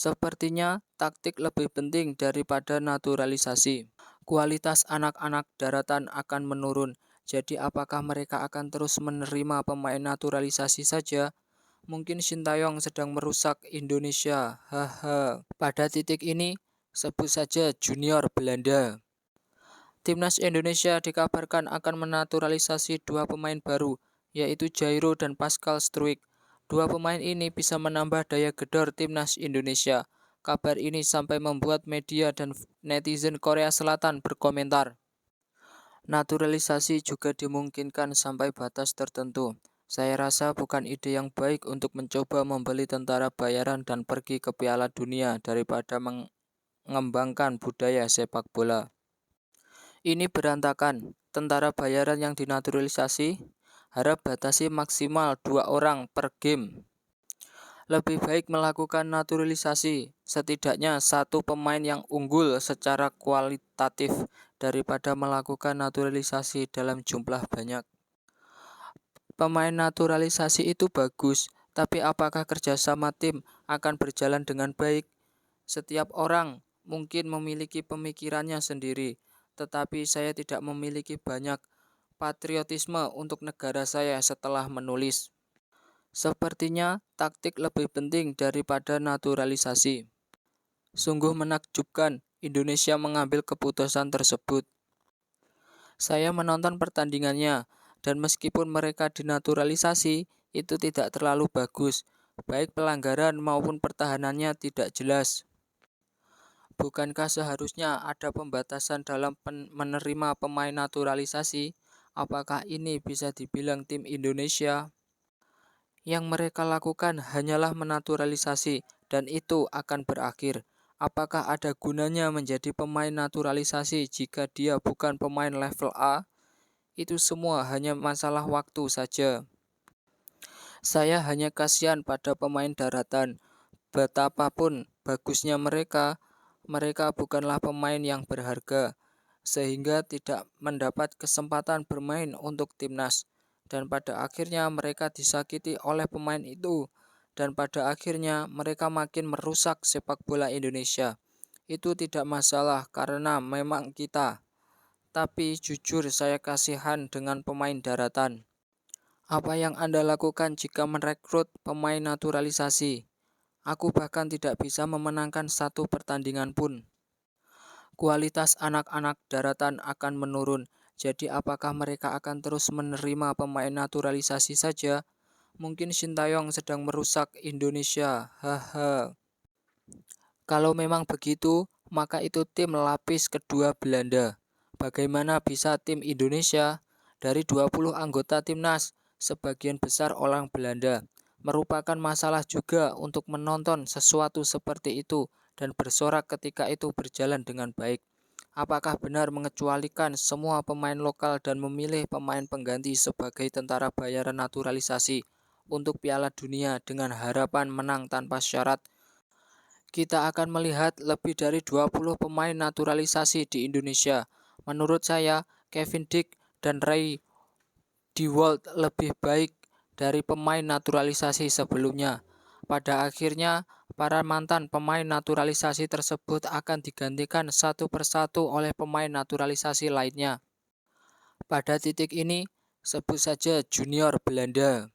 Sepertinya taktik lebih penting daripada naturalisasi. Kualitas anak-anak daratan akan menurun. Jadi apakah mereka akan terus menerima pemain naturalisasi saja? Mungkin Sintayong sedang merusak Indonesia. Haha. Pada titik ini, sebut saja junior Belanda. Timnas Indonesia dikabarkan akan menaturalisasi dua pemain baru, yaitu Jairo dan Pascal Struijk. Dua pemain ini bisa menambah daya gedor Timnas Indonesia. Kabar ini sampai membuat media dan netizen Korea Selatan berkomentar. Naturalisasi juga dimungkinkan sampai batas tertentu. Saya rasa bukan ide yang baik untuk mencoba membeli tentara bayaran dan pergi ke Piala Dunia daripada mengembangkan budaya sepak bola. Ini berantakan. Tentara bayaran yang dinaturalisasi, harap batasi maksimal 2 orang per game. Lebih baik melakukan naturalisasi, setidaknya satu pemain yang unggul secara kualitatif daripada melakukan naturalisasi dalam jumlah banyak. Pemain naturalisasi itu bagus, tapi apakah kerjasama tim akan berjalan dengan baik? Setiap orang mungkin memiliki pemikirannya sendiri, tetapi saya tidak memiliki banyak patriotisme untuk negara saya setelah menulis. Sepertinya taktik lebih penting daripada naturalisasi. Sungguh menakjubkan Indonesia mengambil keputusan tersebut. Saya menonton pertandingannya, dan meskipun mereka dinaturalisasi, itu tidak terlalu bagus. Baik pelanggaran maupun pertahanannya tidak jelas. Bukankah seharusnya ada pembatasan dalam menerima pemain naturalisasi? Apakah ini bisa dibilang tim Indonesia? Yang mereka lakukan hanyalah menaturalisasi, dan itu akan berakhir. Apakah ada gunanya menjadi pemain naturalisasi jika dia bukan pemain level A? Itu semua hanya masalah waktu saja. Saya hanya kasihan pada pemain daratan. Betapapun bagusnya mereka bukanlah pemain yang berharga, sehingga tidak mendapat kesempatan bermain untuk timnas. Dan pada akhirnya mereka disakiti oleh pemain itu. Dan pada akhirnya mereka makin merusak sepak bola Indonesia. Itu tidak masalah karena memang kita. Tapi jujur saya kasihan dengan pemain daratan. Apa yang Anda lakukan jika merekrut pemain naturalisasi? Aku bahkan tidak bisa memenangkan satu pertandingan pun. Kualitas anak-anak daratan akan menurun. Jadi apakah mereka akan terus menerima pemain naturalisasi saja? Mungkin Sintayong sedang merusak Indonesia. Haha. Kalau memang begitu, maka itu tim lapis kedua Belanda. Bagaimana bisa tim Indonesia dari 20 anggota timnas, sebagian besar orang Belanda, merupakan masalah juga untuk menonton sesuatu seperti itu dan bersorak ketika itu berjalan dengan baik. Apakah benar mengecualikan semua pemain lokal dan memilih pemain pengganti sebagai tentara bayaran naturalisasi untuk Piala Dunia dengan harapan menang tanpa syarat? Kita akan melihat lebih dari 20 pemain naturalisasi di Indonesia. Menurut saya, Kevin Dick dan Ray Dewald lebih baik dari pemain naturalisasi sebelumnya. Pada akhirnya, para mantan pemain naturalisasi tersebut akan digantikan satu persatu oleh pemain naturalisasi lainnya. Pada titik ini, sebut saja junior Belanda.